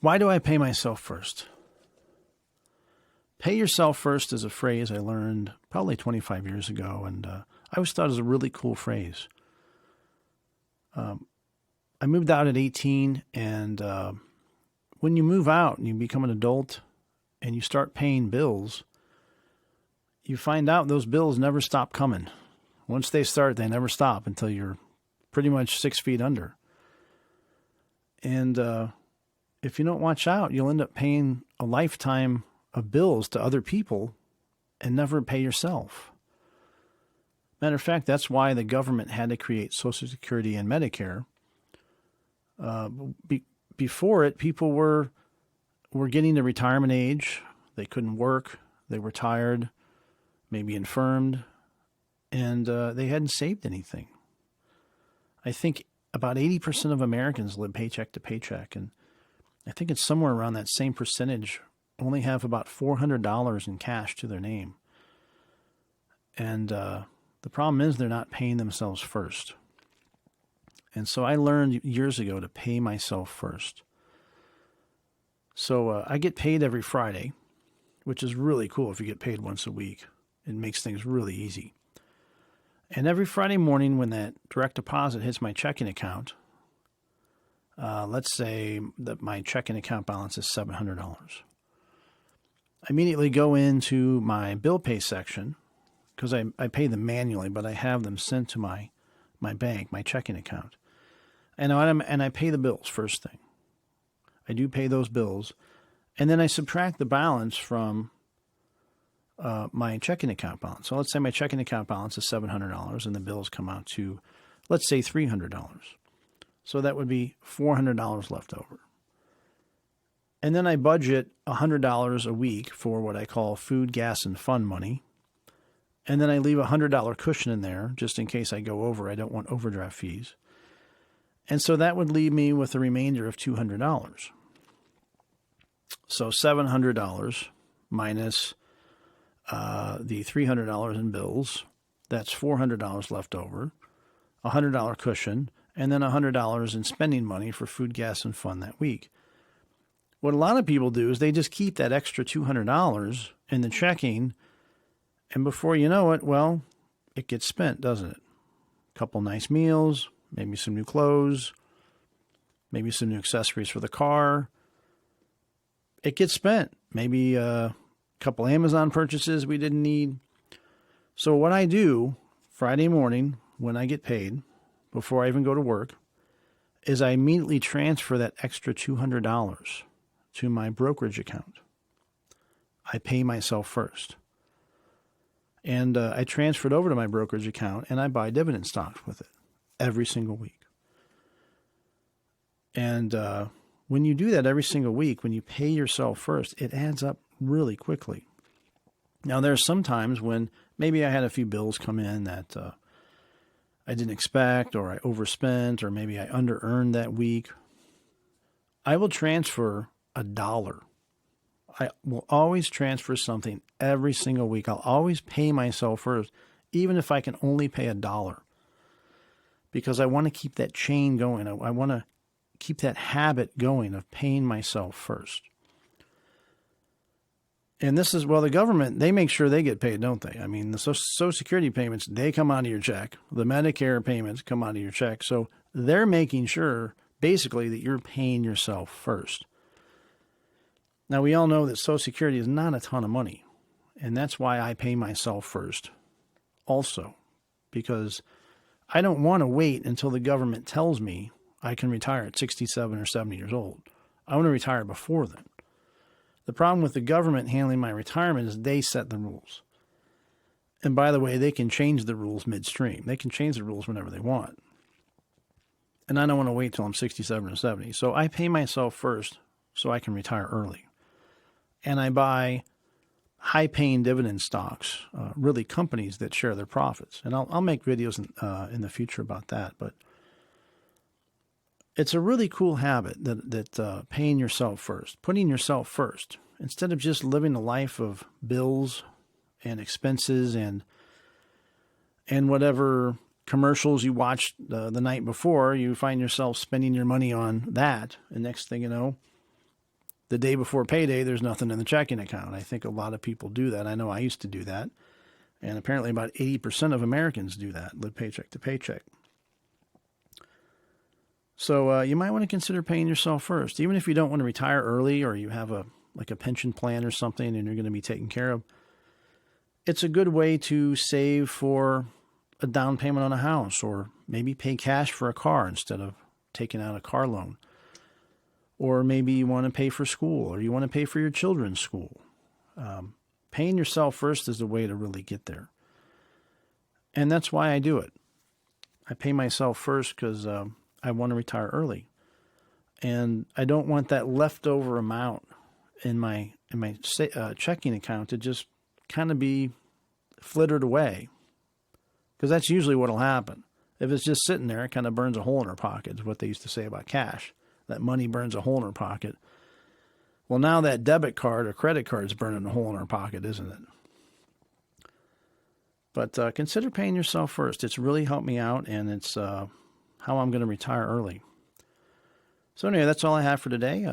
Why do I pay myself first? Pay yourself first is a phrase I learned probably 25 years ago, and I always thought it was a really cool phrase. I moved out at 18, and when you move out and you become an adult and you start paying bills, you find out those bills never stop coming. Once they start, they never stop until you're pretty much 6 feet under. And if you don't watch out, you'll end up paying a lifetime of bills to other people and never pay yourself. Matter of fact, that's why the government had to create Social Security and Medicare. Before it, people were getting to retirement age. They couldn't work. They were tired, maybe infirmed, and they hadn't saved anything. I think about 80% of Americans live paycheck to paycheck, and I think it's somewhere around that same percentage only have about $400 in cash to their name. And the problem is they're not paying themselves first. And so I learned years ago to pay myself first. So I get paid every Friday, which is really cool if you get paid once a week. It makes things really easy. And every Friday morning when that direct deposit hits my checking account, let's say that my checking account balance is $700. I immediately go into my bill pay section because I pay them manually, but I have them sent to my bank, my checking account. And I pay the bills first thing. I do pay those bills. And then I subtract the balance from my checking account balance. So let's say my checking account balance is $700 and the bills come out to, let's say, $300. So that would be $400 left over. And then I budget $100 a week for what I call food, gas, and fun money. And then I leave a $100 cushion in there just in case I go over. I don't want overdraft fees. And so that would leave me with a remainder of $200. So $700 minus the $300 in bills, that's $400 left over, a $100 cushion, and then $100 in spending money for food, gas, and fun that week. What a lot of people do is they just keep that extra $200 in the checking, and before you know it, well, it gets spent, doesn't it? A couple nice meals, maybe some new clothes, maybe some new accessories for the car. It gets spent. Maybe a couple Amazon purchases we didn't need. So what I do Friday morning when I get paid, before I even go to work, is I immediately transfer that extra $200 to my brokerage account. I pay myself first. And I transfer it over to my brokerage account and I buy dividend stocks with it every single week. And when you do that every single week, when you pay yourself first, it adds up really quickly. Now, there's some times when maybe I had a few bills come in that I didn't expect, or I overspent, or maybe I under-earned that week. I will transfer $1. I will always transfer something every single week. I'll always pay myself first, even if I can only pay $1, because I want to keep that chain going. I want to keep that habit going of paying myself first. And this is, well, the government, they make sure they get paid, don't they? I mean, the Social Security payments, they come out of your check. The Medicare payments come out of your check. So they're making sure, basically, that you're paying yourself first. Now, we all know that Social Security is not a ton of money. And that's why I pay myself first also. Because I don't want to wait until the government tells me I can retire at 67 or 70 years old. I want to retire before then. The problem with the government handling my retirement is they set the rules. And by the way, they can change the rules midstream. They can change the rules whenever they want. And I don't want to wait till I'm 67 or 70. So I pay myself first so I can retire early. And I buy high-paying dividend stocks, really companies that share their profits. And I'll make videos in the future about that. But it's a really cool habit that paying yourself first, putting yourself first, instead of just living a life of bills and expenses and whatever commercials you watched the night before. You find yourself spending your money on that, and next thing you know, the day before payday, there's nothing in the checking account. I think a lot of people do that. I know I used to do that. And apparently about 80% of Americans do that, live paycheck to paycheck. So you might want to consider paying yourself first. Even if you don't want to retire early or you have a pension plan or something and you're going to be taken care of, it's a good way to save for a down payment on a house, or maybe pay cash for a car instead of taking out a car loan. Or maybe you want to pay for school, or you want to pay for your children's school. Paying yourself first is the way to really get there. And that's why I do it. I pay myself first because I want to retire early. And I don't want that leftover amount in my checking account to just kind of be flittered away. Because that's usually what will happen. If it's just sitting there, it kind of burns a hole in our pocket, is what they used to say about cash. That money burns a hole in our pocket. Well, now that debit card or credit card is burning a hole in our pocket, isn't it? But consider paying yourself first. It's really helped me out, and it's how I'm going to retire early. So anyway, that's all I have for today.